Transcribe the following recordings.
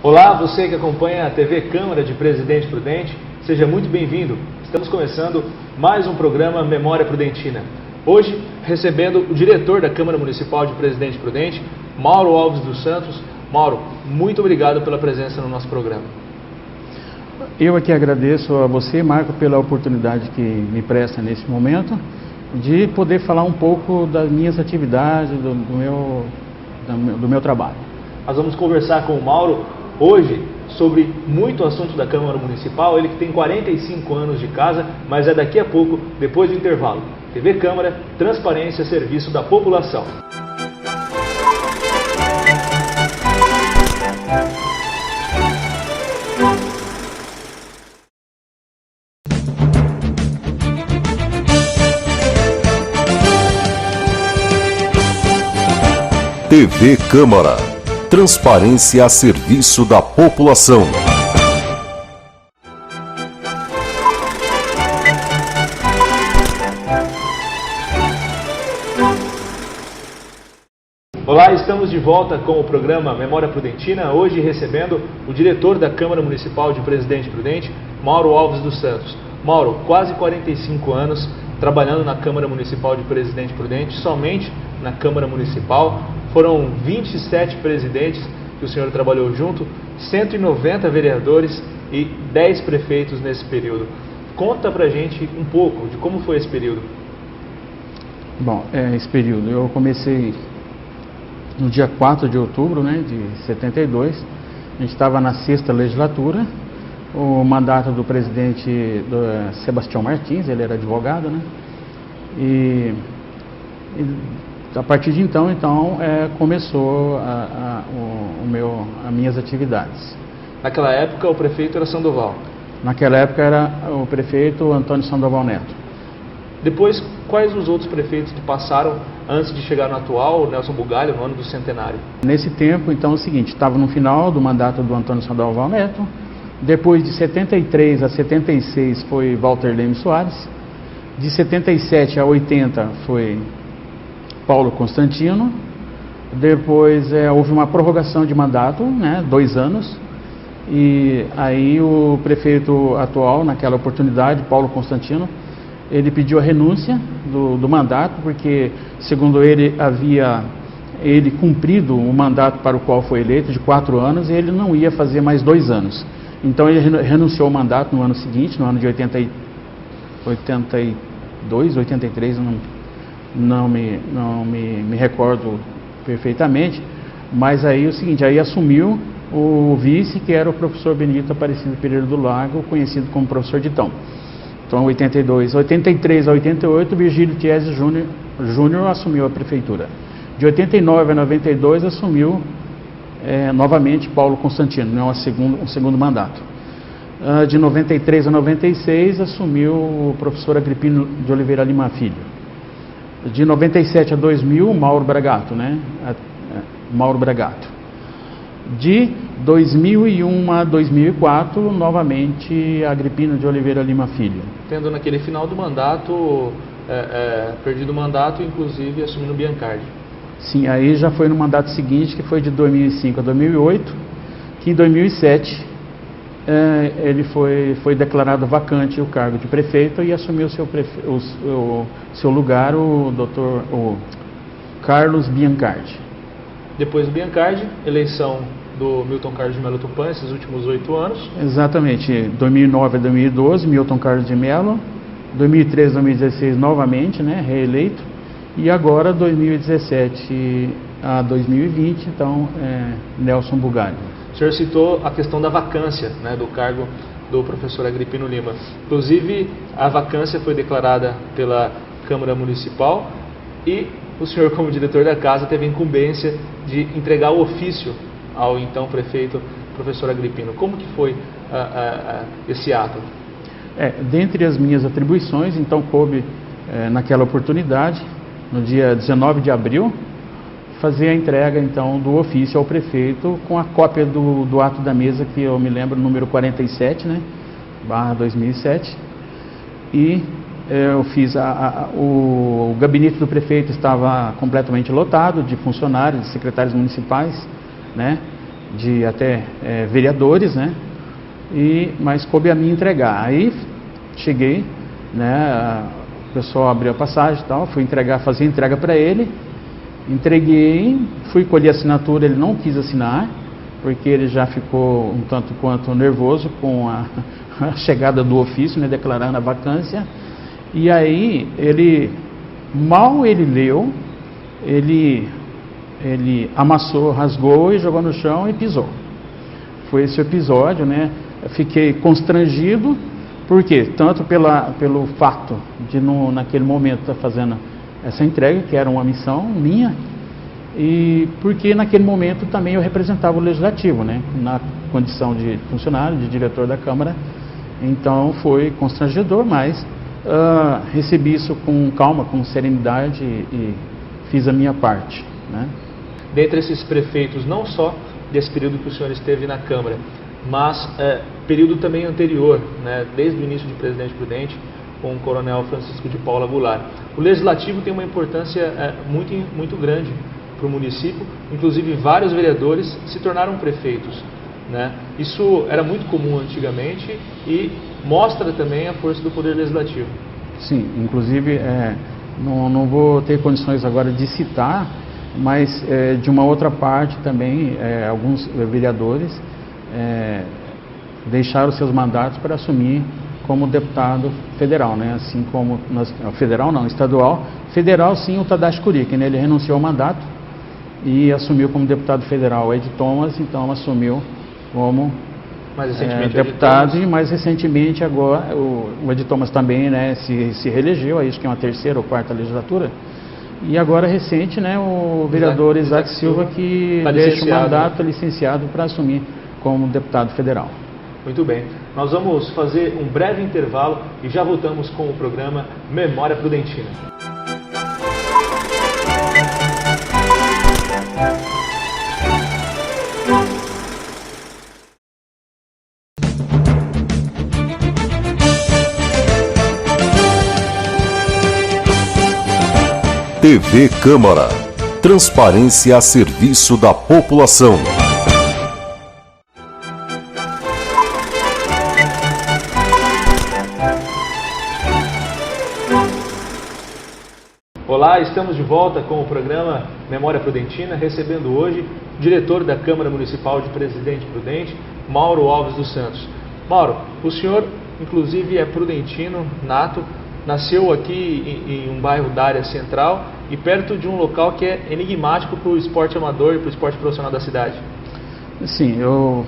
Olá, você que acompanha a TV Câmara de Presidente Prudente, seja muito bem-vindo. Estamos começando mais um programa Memória Prudentina. Hoje, recebendo o diretor da Câmara Municipal de Presidente Prudente, Mauro Alves dos Santos. Mauro, muito obrigado pela presença no nosso programa. Eu aqui agradeço a você, Marco, pela oportunidade que me presta nesse momento de poder falar um pouco das minhas atividades, do meu trabalho. Nós vamos conversar com o Mauro hoje sobre muito assunto da Câmara Municipal, ele que tem 45 anos de casa, mas é daqui a pouco, depois do intervalo. TV Câmara, transparência, serviço da população. TV Câmara, transparência a serviço da população. Olá, estamos de volta com o programa Memória Prudentina, hoje recebendo o diretor da Câmara Municipal de Presidente Prudente, Mauro Alves dos Santos. Mauro, quase 45 anos trabalhando na Câmara Municipal de Presidente Prudente, somente na Câmara Municipal. Foram 27 presidentes que o senhor trabalhou junto, 190 vereadores e 10 prefeitos nesse período. Conta pra gente um pouco de como foi esse período. Bom, esse período eu comecei no dia 4 de outubro, de 72. A gente estava na 6ª legislatura. O mandato do presidente Sebastião Martins, ele era advogado, E a partir de então começou as minhas atividades. Naquela época o prefeito era Sandoval? Naquela época era o prefeito Antônio Sandoval Neto. Depois, quais os outros prefeitos que passaram antes de chegar no atual, o Nelson Bugalho, no ano do centenário? Nesse tempo, então, é o seguinte, estava no final do mandato do Antônio Sandoval Neto. Depois de 73 a 76 foi Walter Leme Soares. De 77 a 80 foi Paulo Constantino. Depois houve uma prorrogação de mandato, 2 anos. E aí o prefeito atual, naquela oportunidade, Paulo Constantino, ele pediu a renúncia do mandato, porque, segundo ele, havia cumprido o mandato para o qual foi eleito, de 4 anos, e ele não ia fazer mais 2 anos. Então ele renunciou ao mandato no ano seguinte, no ano de 82, 83, não me recordo perfeitamente, mas aí é o seguinte, aí assumiu o vice, que era o professor Benito Aparecido Pereira do Lago, conhecido como professor Ditão. Então, 83 a 88, Virgílio Tiesi Júnior assumiu a prefeitura. De 89 a 92 assumiu novamente Paulo Constantino, um segundo mandato. De 93 a 96 assumiu o professor Agripino de Oliveira Lima Filho. De 97 a 2000, Mauro Bragato, Mauro Bragato. De 2001 a 2004, novamente Agripino de Oliveira Lima Filho. Tendo naquele final do mandato, perdido o mandato, inclusive assumindo o Biancardi. Sim, aí já foi no mandato seguinte, que foi de 2005 a 2008, que em 2007 ele foi declarado vacante o cargo de prefeito e assumiu seu lugar o Carlos Biancardi. Depois do Biancardi, eleição do Milton Carlos de Melo Tupã, esses últimos 8 anos. Exatamente, 2009 a 2012, Milton Carlos de Melo, 2013 a 2016 novamente, reeleito, e agora 2017 a 2020, então, Nelson Bugalho. O senhor citou a questão da vacância, do cargo do professor Agripino Lima. Inclusive, a vacância foi declarada pela Câmara Municipal e o senhor, como diretor da casa, teve a incumbência de entregar o ofício ao então prefeito, professor Agripino. Como que foi esse ato? Dentre as minhas atribuições, então coube naquela oportunidade, no dia 19 de abril, fazer a entrega então do ofício ao prefeito com a cópia do ato da mesa, que eu me lembro, número 47, /2007, e eu fiz o gabinete do prefeito estava completamente lotado de funcionários, de secretários municipais, de até vereadores, né? Mas coube a mim entregar. Aí cheguei, né? O pessoal abriu a passagem e tal, fui entregar, fazer entrega para ele, entreguei, fui colher a assinatura, ele não quis assinar, porque ele já ficou um tanto quanto nervoso com a chegada do ofício, né? Declarando a vacância. E aí mal ele leu, ele amassou, rasgou e jogou no chão e pisou. Foi esse episódio, né? Fiquei constrangido, porque tanto pelo fato de naquele momento estar fazendo essa entrega, que era uma missão minha, e porque naquele momento também eu representava o Legislativo, né? Na condição de funcionário, de diretor da Câmara. Então foi constrangedor, mas recebi isso com calma, com serenidade e fiz a minha parte, né? Dentre esses prefeitos, não só desse período que o senhor esteve na Câmara, mas período também anterior, né, desde o início de Presidente Prudente, com o Coronel Francisco de Paula Goulart. O Legislativo tem uma importância muito grande para o município, inclusive vários vereadores se tornaram prefeitos, né? Isso era muito comum antigamente e mostra também a força do Poder Legislativo. Sim, inclusive não vou ter condições agora de citar, mas de uma outra parte também, alguns vereadores deixaram seus mandatos para assumir como deputado federal, né? Assim como federal não, estadual. Federal sim, o Tadashi Kuriki, né? Ele renunciou ao mandato e assumiu como deputado federal. O Ed Thomas então assumiu como deputado, e mais recentemente agora o Ed Thomas também, né, se reelegeu, acho que é uma terceira ou quarta legislatura. E agora recente, né, o vereador Isaac Silva, que deixa o mandato licenciado para assumir como deputado federal. Muito bem. Nós vamos fazer um breve intervalo e já voltamos com o programa Memória Prudentina. TV Câmara. Transparência a serviço da população. Olá, estamos de volta com o programa Memória Prudentina, recebendo hoje o diretor da Câmara Municipal de Presidente Prudente, Mauro Alves dos Santos. Mauro, o senhor inclusive é prudentino nato, nasceu aqui em um bairro da área central e perto de um local que é enigmático para o esporte amador e para o esporte profissional da cidade. Sim, eu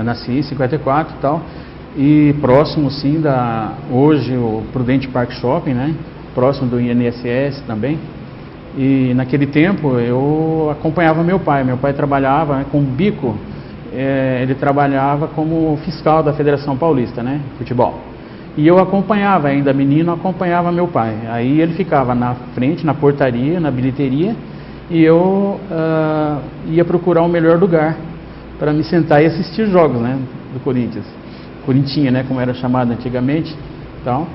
nasci em 54 e tal, e próximo sim hoje o Prudente Park Shopping, né? Próximo do INSS também. E naquele tempo eu acompanhava meu pai trabalhava, né, com bico, ele trabalhava como fiscal da Federação Paulista, né? Futebol. E eu acompanhava, ainda menino, acompanhava meu pai. Aí ele ficava na frente, na portaria, na bilheteria, e eu ia procurar o melhor lugar para me sentar e assistir jogos, né, do Corinthians. Corintinha, né, como era chamado antigamente, tal.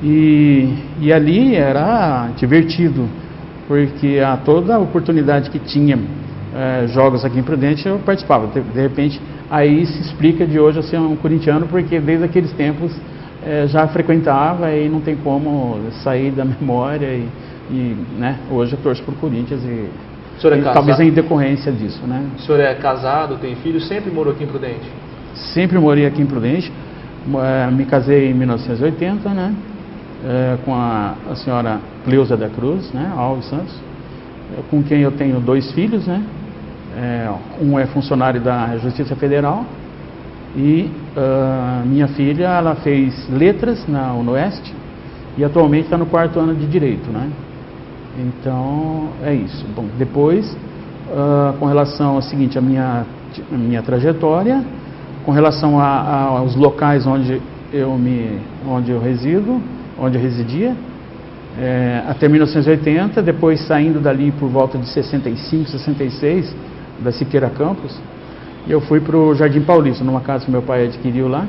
E ali era divertido, porque a toda oportunidade que tinha jogos aqui em Prudente eu participava. De repente, aí se explica de hoje eu ser um corintiano, porque desde aqueles tempos já frequentava e não tem como sair da memória né, hoje eu torço por Corinthians e talvez em decorrência disso, né? O senhor é casado, tem filho, sempre morou aqui em Prudente? Sempre morei aqui em Prudente, me casei em 1980, né? Com a senhora Cleusa da Cruz, né, Alves Santos, com quem eu tenho 2 filhos, né? Um é funcionário da Justiça Federal e minha filha, ela fez letras na UNOeste e atualmente está no 4º ano de Direito, né? Então é isso. Bom, depois com relação ao seguinte, a minha trajetória, com relação aos locais onde eu residia, até 1980, depois saindo dali por volta de 65, 66, da Siqueira Campos, eu fui para o Jardim Paulista, numa casa que meu pai adquiriu lá,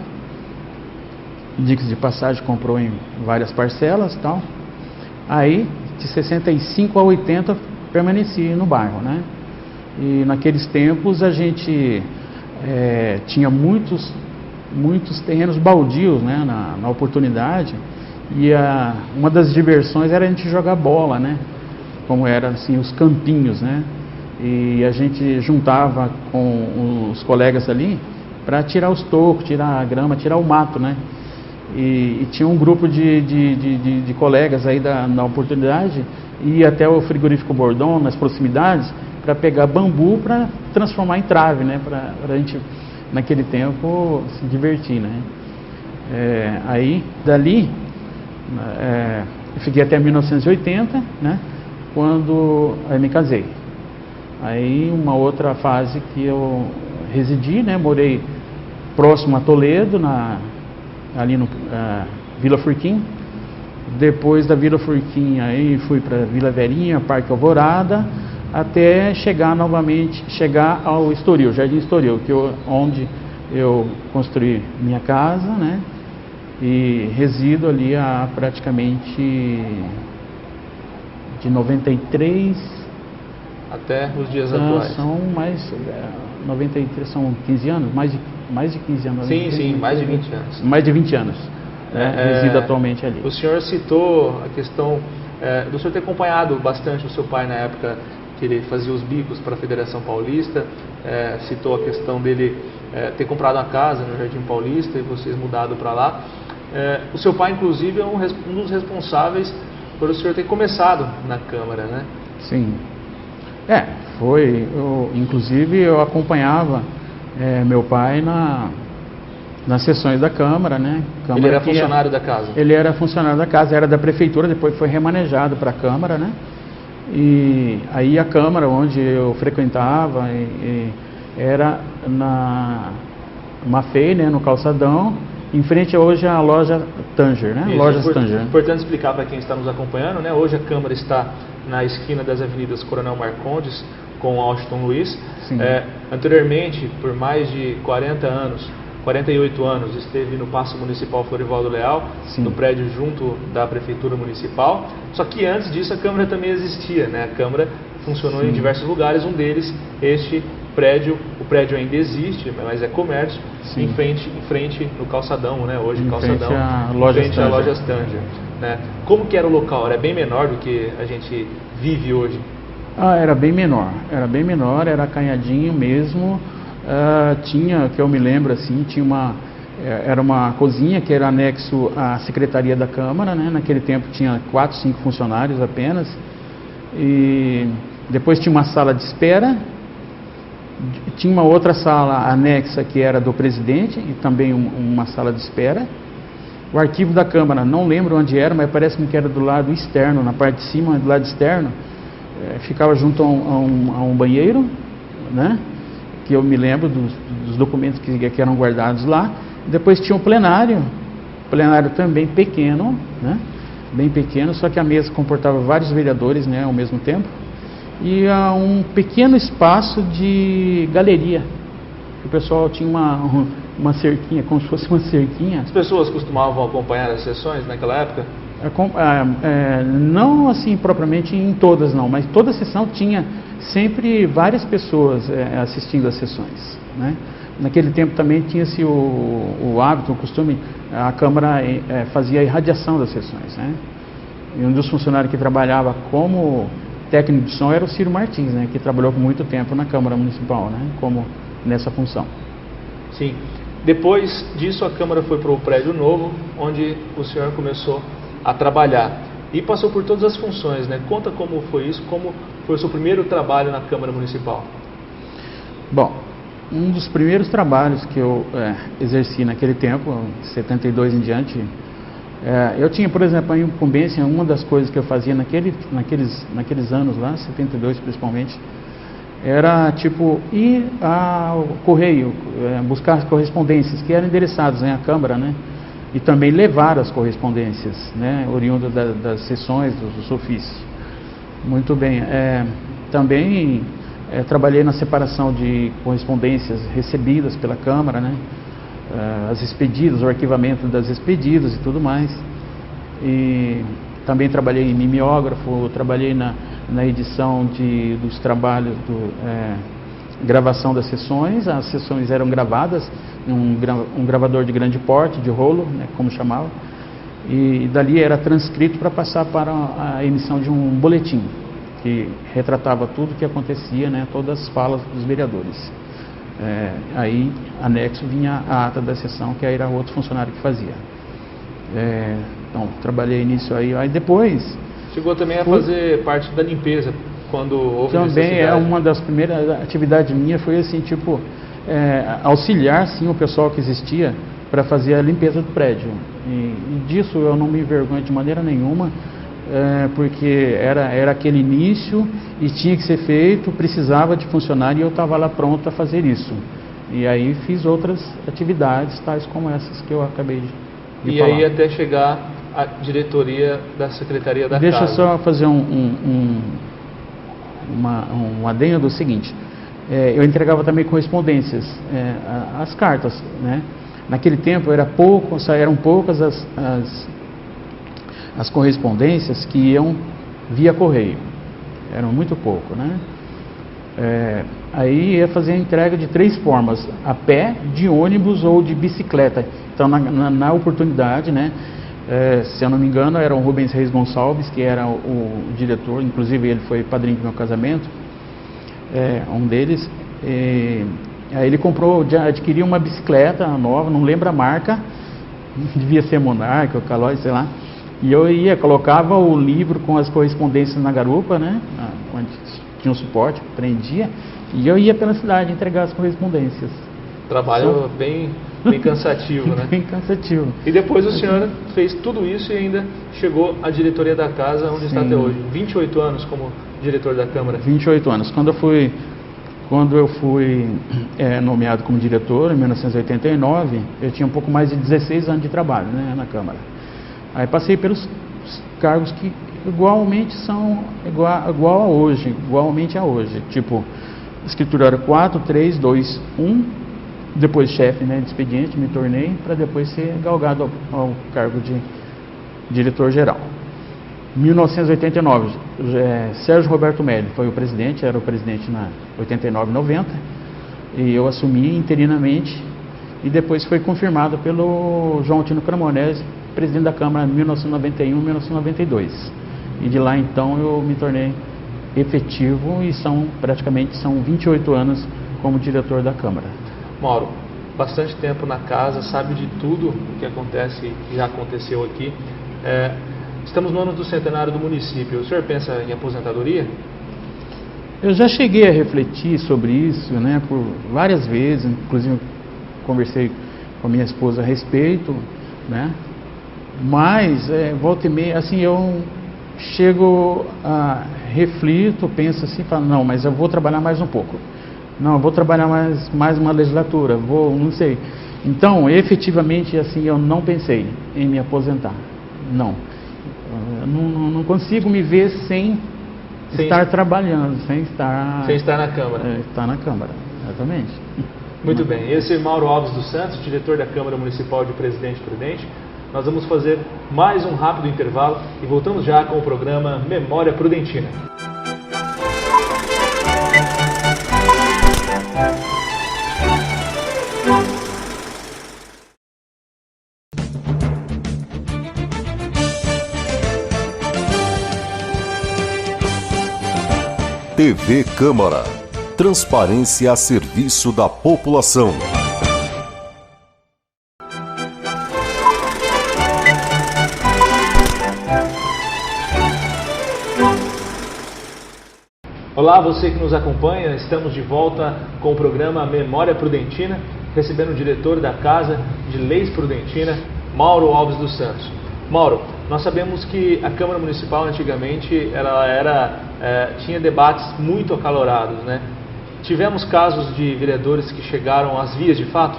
diga-se de passagem, comprou em várias parcelas e tal. Aí, de 65 a 80, permaneci no bairro, né? E naqueles tempos a gente tinha muitos terrenos baldios, né, na oportunidade, e uma das diversões era a gente jogar bola, né, como eram assim, os campinhos, né, e a gente juntava com os colegas ali para tirar os tocos, tirar a grama, tirar o mato, né, e tinha um grupo de colegas aí na oportunidade, ia até o frigorífico Bordon, nas proximidades, para pegar bambu para transformar em trave, né, para a gente, naquele tempo, se divertir, né. Aí, dali, eu fiquei até 1980, né, quando eu me casei. Aí, uma outra fase que eu residi, né, morei próximo a Toledo, ali no Vila Furquim. Depois da Vila Furquim, aí fui para Vila Velhinha, Parque Alvorada, até chegar ao Estoril, Jardim Estoril, onde eu construí minha casa, né, e resido ali há praticamente de 93 até os dias atuais. São 93, são 15 anos, mais de 15 anos. Sim, mais de 20 anos. Mais de 20 anos, resido atualmente ali. O senhor citou a questão do senhor ter acompanhado bastante o seu pai na época que ele fazia os bicos para a Federação Paulista, citou a questão dele ter comprado uma casa no Jardim Paulista e vocês mudado para lá. O seu pai, inclusive, é um dos responsáveis por o senhor ter começado na Câmara, né? Sim. Foi. Inclusive, eu acompanhava meu pai nas sessões da Câmara, né? Ele era funcionário da casa? Ele era funcionário da casa, era da Prefeitura, depois foi remanejado para a Câmara, né? E aí a Câmara, onde eu frequentava, era na Mafei, né, no Calçadão, em frente hoje à loja Tanger, né? Lojas Tanger. É importante explicar para quem está nos acompanhando, né? Hoje a Câmara está na esquina das avenidas Coronel Marcondes com Washington Luiz. Anteriormente, por mais de 48 anos, esteve no Paço Municipal Florivaldo Leal, sim, no prédio junto da Prefeitura Municipal. Só que antes disso a Câmara também existia, né? A Câmara funcionou, sim, em diversos lugares, um deles, este prédio. O prédio ainda existe, mas é comércio, sim, em frente no Calçadão, né? Hoje Calçadão, em frente à Lojas Tanger, né? Como que era o local? Era bem menor do que a gente vive hoje? Era bem menor, era acanhadinho mesmo. Tinha, que eu me lembro assim, era uma cozinha que era anexo à Secretaria da Câmara, né? Naquele tempo tinha 4, 5 funcionários apenas, e depois tinha uma sala de espera, tinha uma outra sala anexa que era do presidente e também uma sala de espera. O arquivo da Câmara, não lembro onde era, mas parece-me que era do lado externo, na parte de cima, do lado externo, ficava junto a um banheiro, né? Que eu me lembro dos documentos que eram guardados lá. Depois tinha o plenário também pequeno, né? Bem pequeno, só que a mesa comportava vários vereadores, né, ao mesmo tempo. E um pequeno espaço de galeria, que o pessoal tinha uma cerquinha, como se fosse uma cerquinha. As pessoas costumavam acompanhar as sessões naquela época? Não assim propriamente em todas não, mas toda sessão tinha sempre várias pessoas assistindo às sessões, né? Naquele tempo também tinha-se o hábito, o costume, a Câmara fazia a irradiação das sessões, né? E um dos funcionários que trabalhava como técnico de som era o Ciro Martins, né? Que trabalhou por muito tempo na Câmara Municipal, né? Como nessa função. Sim. Depois disso a Câmara foi para o prédio novo, onde o senhor começou a trabalhar e passou por todas as funções, né? Conta como foi isso, como foi o seu primeiro trabalho na Câmara Municipal. Bom, um dos primeiros trabalhos que eu exerci naquele tempo, 72 em diante, eu tinha, por exemplo, a incumbência, uma das coisas que eu fazia naqueles anos lá, 72 principalmente, era tipo ir ao correio, buscar as correspondências que eram endereçadas, né, à Câmara, né? E também levar as correspondências, né, oriundas das sessões, dos ofícios. Muito bem. Também trabalhei na separação de correspondências recebidas pela Câmara, né, as expedidas, o arquivamento das expedidas e tudo mais. E também trabalhei em mimeógrafo, trabalhei na edição dos trabalhos, gravação das sessões. As sessões eram gravadas em um gravador de grande porte, de rolo, né, como chamava, e dali era transcrito para passar para a emissão de um boletim, que retratava tudo o que acontecia, né, todas as falas dos vereadores. Aí, anexo, vinha a ata da sessão, que aí era outro funcionário que fazia. Então, trabalhei nisso aí. Aí depois... Chegou também a fazer parte da limpeza, quando houve também uma das primeiras atividades minhas foi assim, tipo, auxiliar, sim, o pessoal que existia para fazer a limpeza do prédio. E disso eu não me envergonho de maneira nenhuma, porque era aquele início e tinha que ser feito, precisava de funcionário e eu estava lá pronto a fazer isso. E aí fiz outras atividades, tais como essas que eu acabei de falar. E aí até chegar à diretoria da Secretaria da Casa. Deixa eu só fazer um adendo do seguinte, eu entregava também correspondências, as cartas, né? Naquele tempo eram poucas as correspondências que iam via correio, eram muito pouco, né? Aí ia fazer a entrega de 3 formas: a pé, de ônibus ou de bicicleta. Então na oportunidade, né, se eu não me engano, era o Rubens Reis Gonçalves, que era o diretor, inclusive ele foi padrinho do meu casamento, um deles. Aí ele adquiriu uma bicicleta nova, não lembro a marca, devia ser Monarca ou Calói, sei lá. E eu colocava o livro com as correspondências na garupa, né, onde tinha um suporte, prendia, e eu ia pela cidade entregar as correspondências. Trabalho bem cansativo, né? Bem cansativo. E depois o senhor fez tudo isso e ainda chegou à diretoria da Casa, onde está até hoje. 28 anos como diretor da Câmara. 28 anos. Quando eu fui nomeado como diretor, em 1989, eu tinha um pouco mais de 16 anos de trabalho, né, na Câmara. Aí passei pelos cargos que igualmente são igualmente a hoje, tipo escriturário 4, 3, 2, 1, depois chefe, né, de expediente, me tornei, para depois ser galgado ao cargo de diretor-geral. 1989, Sérgio Roberto Melli foi o presidente, era o presidente na 89, 90, e eu assumi interinamente, e depois foi confirmado pelo João Tino Cremonese, presidente da Câmara em 1991, 1992. E de lá então eu me tornei efetivo e praticamente são 28 anos como diretor da Câmara. Mauro, bastante tempo na casa, sabe de tudo o que acontece, que já aconteceu aqui. Estamos no ano do centenário do município. O senhor pensa em aposentadoria? Eu já cheguei a refletir sobre isso, né, por várias vezes, inclusive conversei com a minha esposa a respeito, né, mas volta e meia, assim, eu chego a reflito, penso assim, falo, não, mas eu vou trabalhar mais um pouco. Não, eu vou trabalhar mais uma legislatura, não sei. Então, efetivamente, assim, eu não pensei em me aposentar. Não. Eu não consigo me ver sem estar trabalhando, sem estar na Câmara. Estar na Câmara, exatamente. Muito bem. Esse é Mauro Alves dos Santos, diretor da Câmara Municipal de Presidente Prudente. Nós vamos fazer mais um rápido intervalo e voltamos já com o programa Memória Prudentina. TV Câmara. Transparência a serviço da população. Olá, você que nos acompanha, estamos de volta com o programa Memória Prudentina, recebendo o diretor da Casa de Leis Prudentina, Mauro Alves dos Santos. Mauro, nós sabemos que a Câmara Municipal antigamente tinha debates muito acalorados, né? Tivemos casos de vereadores que chegaram às vias de fato?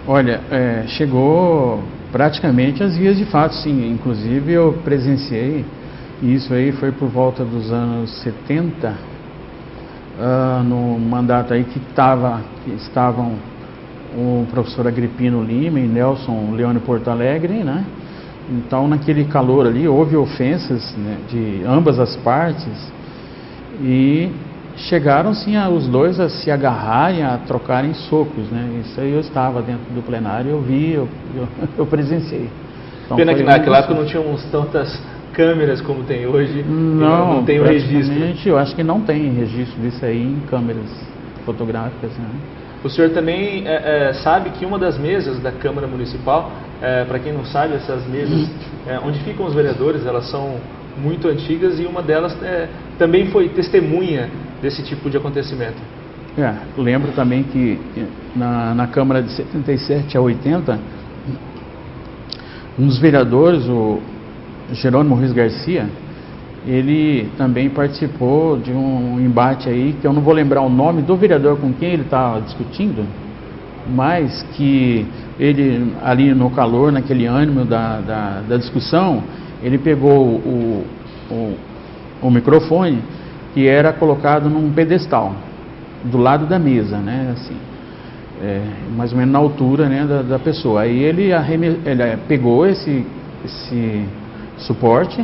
Olha, chegou praticamente às vias de fato, sim. Inclusive eu presenciei, e isso aí foi por volta dos anos 70, no mandato aí que estavam o professor Agripino Lima e Nelson Leone Porto Alegre, né? Então, naquele calor ali, houve ofensas, né, de ambas as partes, e chegaram sim os dois a se agarrarem, a trocarem socos, né? Isso aí eu estava dentro do plenário, eu vi, eu presenciei. Então, pena que naquela época não tínhamos tantas câmeras como tem hoje, não tem o registro. Eu acho que não tem registro disso aí em câmeras fotográficas, né? O senhor também sabe que uma das mesas da Câmara Municipal, para quem não sabe, essas mesas onde ficam os vereadores, elas são muito antigas, e uma delas também foi testemunha desse tipo de acontecimento. Lembro também que na Câmara de 77 a 80, um dos vereadores, o Jerônimo Ruiz Garcia, ele também participou de um embate aí, que eu não vou lembrar o nome do vereador com quem ele estava discutindo, mas que ele, ali no calor, naquele ânimo da discussão, ele pegou o microfone, que era colocado num pedestal, do lado da mesa, né, assim, mais ou menos na altura, né, da pessoa. Aí ele pegou esse suporte,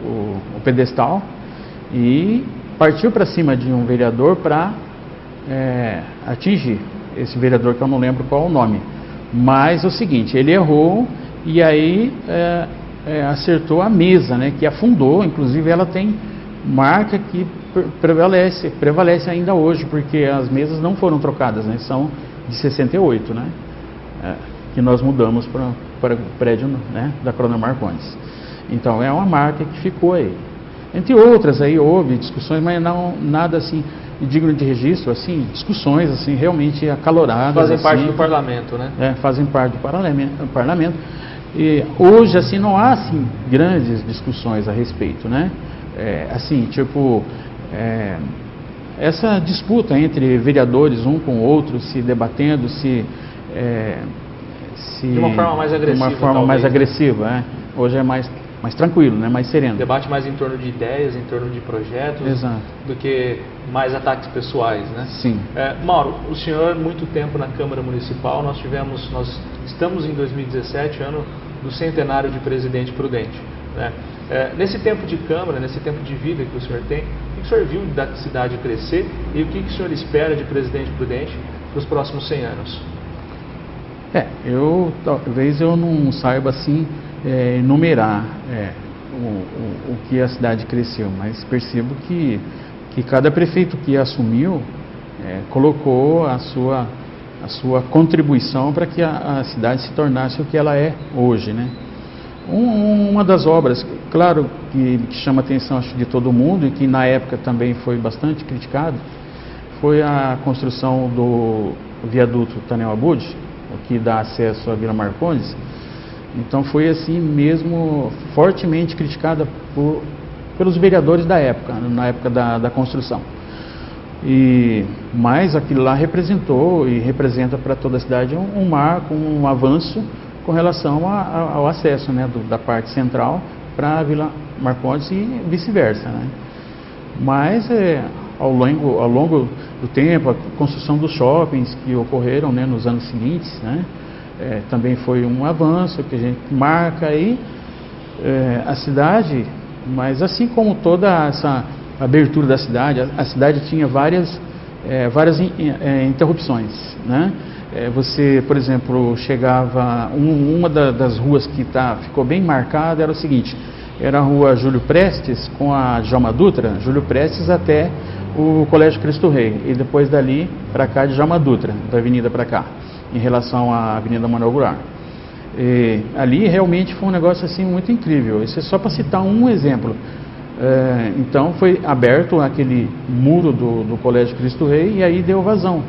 o pedestal, e partiu para cima de um vereador para atingir esse vereador, que eu não lembro qual o nome. Mas é o seguinte, ele errou e aí acertou a mesa, né, que afundou. Inclusive ela tem marca que prevalece ainda hoje, porque as mesas não foram trocadas, né, são de 68, né, que nós mudamos para o prédio, né, da Coronel Marcondes. Então é uma marca que ficou aí. Entre outras aí houve discussões, mas não nada assim digno de registro, assim, discussões assim realmente acaloradas. Fazem parte assim, do parlamento, né? Fazem parte do parlamento. E hoje assim não há assim grandes discussões a respeito, né? Assim, tipo, essa disputa entre vereadores, um com o outro, se debatendo, de uma forma mais agressiva. De uma forma talvez, mais né? agressiva, Hoje é mais tranquilo, né? Mais sereno. Debate mais em torno de ideias, em torno de projetos, Exato, do que mais ataques pessoais, né? Sim. Mauro, o senhor muito tempo na Câmara Municipal, nós estamos em 2017, ano do centenário de Presidente Prudente, né? Nesse tempo de Câmara, nesse tempo de vida que o senhor tem, o que o senhor viu da cidade crescer e o que o senhor espera de Presidente Prudente para os próximos 100 anos? Talvez eu não saiba assim enumerar o que a cidade cresceu, mas percebo que cada prefeito que assumiu colocou a sua contribuição para que a cidade se tornasse o que ela é hoje, né? Uma das obras, claro, que chama a atenção, acho, de todo mundo, e que na época também foi bastante criticado, foi a construção do viaduto Tanel Abud, que dá acesso à Vila Marcondes. Então foi assim mesmo fortemente criticada pelos vereadores da época, na época da construção. Mas aquilo lá representou e representa para toda a cidade um marco, um avanço com relação ao acesso, né, da parte central para a Vila Marcondes e vice-versa, né? Mas ao longo do tempo, a construção dos shoppings que ocorreram, né, nos anos seguintes, né, também foi um avanço que a gente marca aí a cidade. Mas assim como toda essa abertura da cidade, a cidade tinha várias interrupções, né? Você, por exemplo, chegava, uma das ruas que ficou bem marcada era o seguinte: era a rua Júlio Prestes com a Djalma Dutra, Júlio Prestes até o Colégio Cristo Rei, e depois dali para cá de Djalma Dutra, da avenida para cá, em relação à Avenida Manuel Goulart. Ali realmente foi um negócio assim muito incrível. Isso é só para citar um exemplo. Então foi aberto aquele muro do Colégio Cristo Rei e aí deu vazão.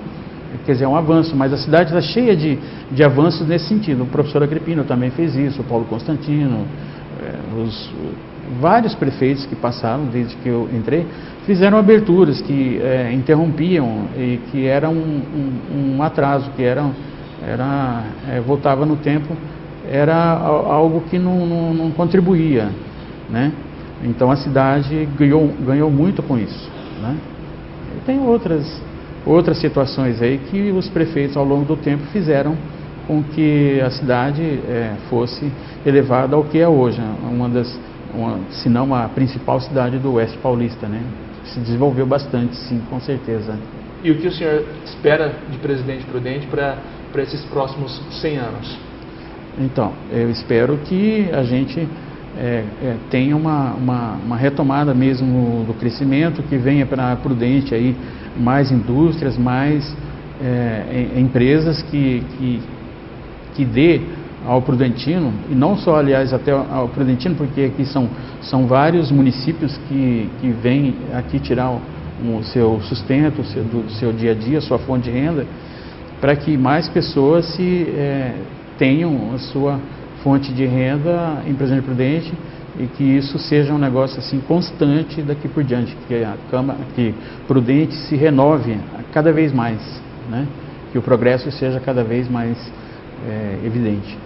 Quer dizer, é um avanço, mas a cidade está cheia de avanços nesse sentido. O professor Agripino também fez isso, o Paulo Constantino, vários prefeitos que passaram desde que eu entrei, fizeram aberturas que interrompiam e que era um atraso, que voltava no tempo, era algo que não contribuía, né? Então a cidade ganhou muito com isso, né? E tem outras situações aí que os prefeitos ao longo do tempo fizeram com que a cidade fosse elevada ao que é hoje, se não a principal cidade do Oeste Paulista, né? Se desenvolveu bastante, sim, com certeza. E o que o senhor espera de Presidente Prudente para esses próximos 100 anos? Então, eu espero que a gente tenha uma retomada mesmo do crescimento, que venha para Prudente aí mais indústrias, mais empresas que dê ao prudentino, e não só, aliás, até ao prudentino, porque aqui são vários municípios que vêm aqui tirar o seu sustento, do seu dia a dia, sua fonte de renda, para que mais pessoas tenham a sua fonte de renda em Presidente Prudente, e que isso seja um negócio assim constante daqui por diante, que Prudente se renove cada vez mais, né? Que o progresso seja cada vez mais evidente.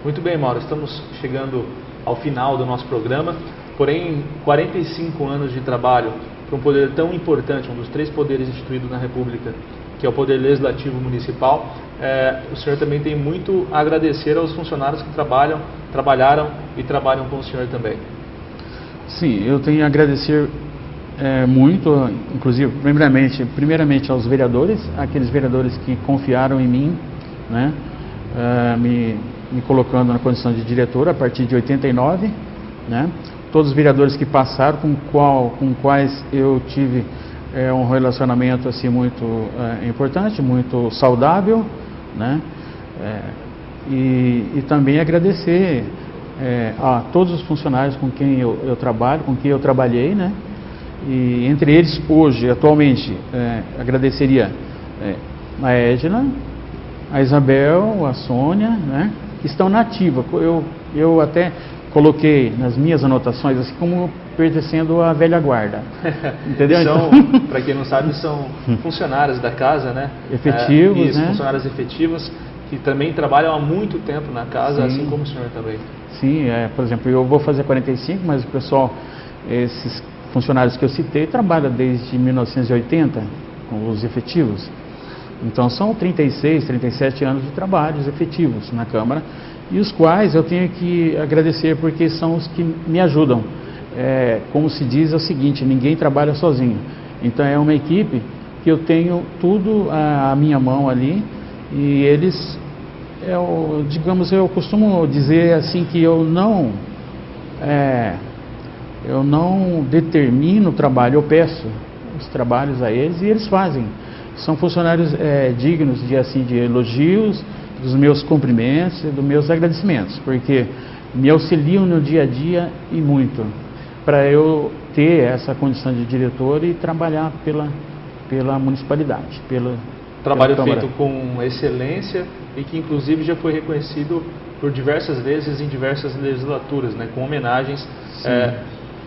Muito bem, Mauro, estamos chegando ao final do nosso programa, porém 45 anos de trabalho para um poder tão importante, um dos 3 poderes instituídos na República, que é o Poder Legislativo Municipal, o senhor também tem muito a agradecer aos funcionários que trabalharam e trabalham com o senhor também. Sim, eu tenho a agradecer muito, inclusive, primeiramente aos vereadores, aqueles vereadores que confiaram em mim, né, me colocando na condição de diretor a partir de 89, né, todos os vereadores que passaram, com quais eu tive um relacionamento assim muito importante, muito saudável, né, e também agradecer a todos os funcionários com quem eu trabalho, com quem eu trabalhei, né, e entre eles hoje, atualmente, agradeceria a Edna, a Isabel, a Sônia, né, que estão na ativa. Eu até coloquei nas minhas anotações assim como pertencendo à velha guarda. Entendeu? Para quem não sabe, são funcionários da casa, né? Efetivos, isso, né? Funcionários efetivos que também trabalham há muito tempo na casa, sim, assim como o senhor também. Sim, por exemplo, eu vou fazer 45, mas o pessoal, esses funcionários que eu citei, trabalham desde 1980 com os efetivos. Então são 36, 37 anos de trabalhos efetivos na Câmara, e os quais eu tenho que agradecer porque são os que me ajudam. Como se diz, é o seguinte, ninguém trabalha sozinho. Então é uma equipe que eu tenho tudo à minha mão ali, e eles, eu costumo dizer assim que eu não determino o trabalho, eu peço os trabalhos a eles e eles fazem. São funcionários dignos de elogios, dos meus cumprimentos e dos meus agradecimentos, porque me auxiliam no dia a dia e muito, para eu ter essa condição de diretor e trabalhar pela municipalidade, trabalho feito com excelência e que inclusive já foi reconhecido por diversas vezes em diversas legislaturas, né, com homenagens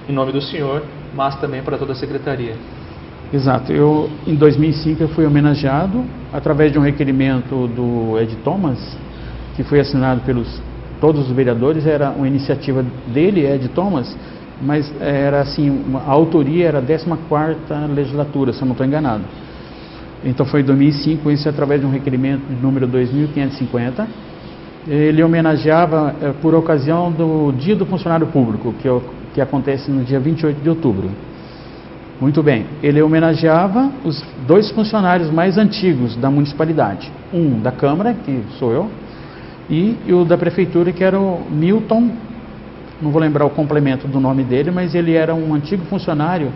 em nome do senhor, mas também para toda a secretaria. Exato. Em 2005 eu fui homenageado através de um requerimento do Ed Thomas, que foi assinado pelos todos os vereadores. Era uma iniciativa dele, Ed Thomas, mas era assim, a autoria era a 14ª legislatura, se eu não estou enganado. Então foi em 2005, isso através de um requerimento de número 2550. Ele homenageava por ocasião do Dia do Funcionário Público, que acontece no dia 28 de outubro. Muito bem, ele homenageava os 2 funcionários mais antigos da municipalidade. Um da Câmara, que sou eu, e o da Prefeitura, que era o Milton, não vou lembrar o complemento do nome dele, mas ele era um antigo funcionário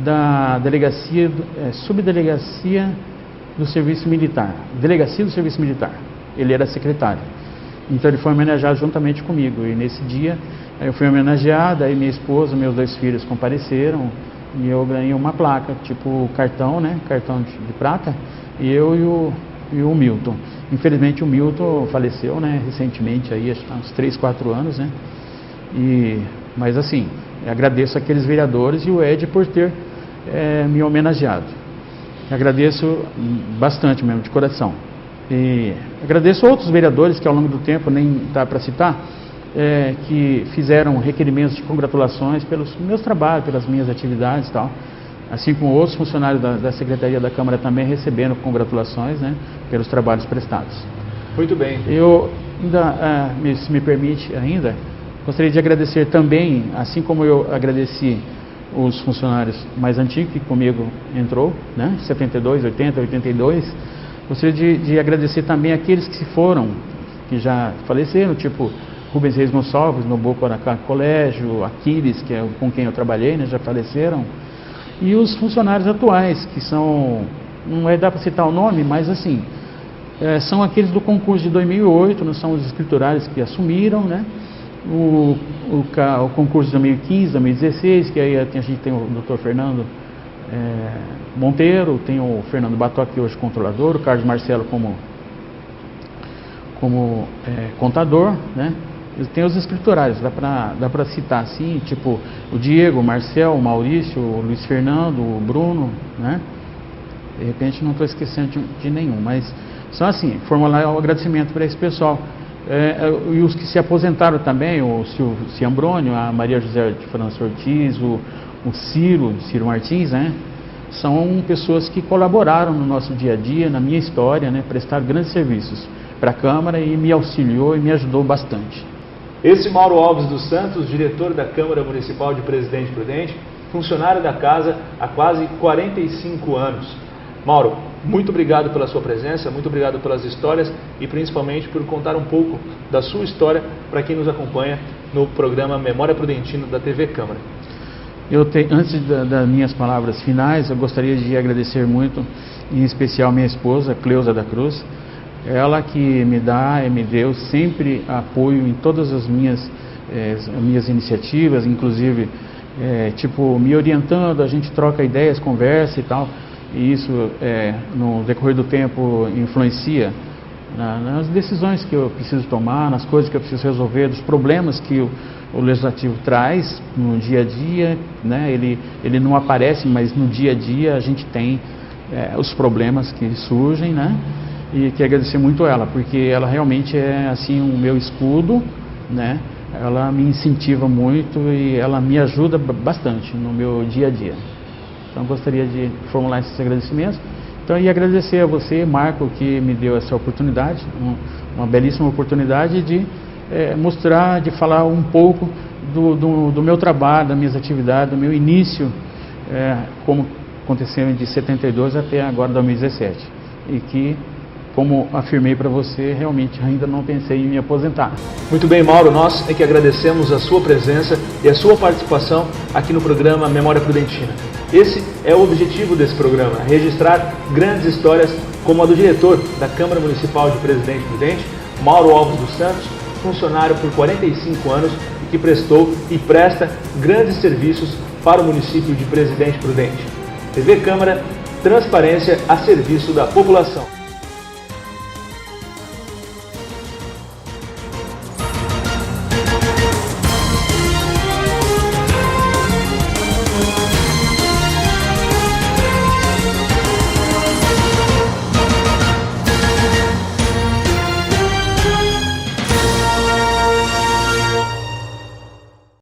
da delegacia, subdelegacia do Serviço Militar, delegacia do Serviço Militar. Ele era secretário. Então ele foi homenageado juntamente comigo, e nesse dia eu fui homenageado, aí minha esposa, meus 2 filhos compareceram, e eu ganhei uma placa, tipo cartão, né? Cartão de prata, e eu e o Milton. Infelizmente o Milton faleceu, né? Recentemente, aí, há uns 3, 4 anos, né? Mas assim, agradeço aqueles vereadores e o Ed por ter me homenageado. Agradeço bastante mesmo, de coração. E agradeço outros vereadores que ao longo do tempo, nem dá para citar, que fizeram requerimentos de congratulações pelos meus trabalhos, pelas minhas atividades e tal, assim como outros funcionários da Secretaria da Câmara também recebendo congratulações, né, pelos trabalhos prestados. Muito bem. Eu ainda, se me permite ainda, gostaria de agradecer também, assim como eu agradeci os funcionários mais antigos que comigo entrou, né, 72, 80, 82, gostaria de agradecer também aqueles que se foram, que já faleceram, tipo Rubens Reis Gonçalves, no Bocoracá Colégio, Aquiles, que é com quem eu trabalhei, né, já faleceram, e os funcionários atuais, que são, não dá para citar o nome, mas assim, são aqueles do concurso de 2008, não são os escriturários que assumiram, né? O concurso de 2015, 2016, que aí a gente tem o Dr. Fernando Monteiro, tem o Fernando Bató, que hoje é controlador, o Carlos Marcelo como contador, né? Tem os escriturários, dá para citar assim, tipo o Diego, o Marcel, o Maurício, o Luiz Fernando, o Bruno, né? De repente não estou esquecendo de nenhum, mas são assim, formular um agradecimento para esse pessoal. E os que se aposentaram também, o Silvio Ciambrônio, a Maria José de França Ortiz, o Ciro Martins, né? São pessoas que colaboraram no nosso dia a dia, na minha história, né? Prestaram grandes serviços para a Câmara e me auxiliou e me ajudou bastante. Esse Mauro Alves dos Santos, diretor da Câmara Municipal de Presidente Prudente, funcionário da casa há quase 45 anos. Mauro, muito obrigado pela sua presença, muito obrigado pelas histórias e principalmente por contar um pouco da sua história para quem nos acompanha no programa Memória Prudentina da TV Câmara. Antes das minhas palavras finais, eu gostaria de agradecer muito, em especial minha esposa, Cleusa da Cruz, ela que me deu sempre apoio em todas as minhas iniciativas, inclusive me orientando, a gente troca ideias, conversa e tal. E isso, no decorrer do tempo, influencia nas decisões que eu preciso tomar, nas coisas que eu preciso resolver, dos problemas que o Legislativo traz no dia a dia, né? Ele não aparece, mas no dia a dia a gente tem os problemas que surgem, né? E quero agradecer muito ela, porque ela realmente é assim o meu escudo, né? Ela me incentiva muito e ela me ajuda bastante no meu dia a dia. Então, gostaria de formular esses agradecimentos. Então, e agradecer a você, Marco, que me deu essa oportunidade, uma belíssima oportunidade de mostrar, de falar um pouco do meu trabalho, das minhas atividades, do meu início, como aconteceu de 72 até agora 2017. E que, como afirmei para você, realmente ainda não pensei em me aposentar. Muito bem, Mauro, nós é que agradecemos a sua presença e a sua participação aqui no programa Memória Prudentina. Esse é o objetivo desse programa, registrar grandes histórias como a do diretor da Câmara Municipal de Presidente Prudente, Mauro Alves dos Santos, funcionário por 45 anos e que prestou e presta grandes serviços para o município de Presidente Prudente. TV Câmara, transparência a serviço da população.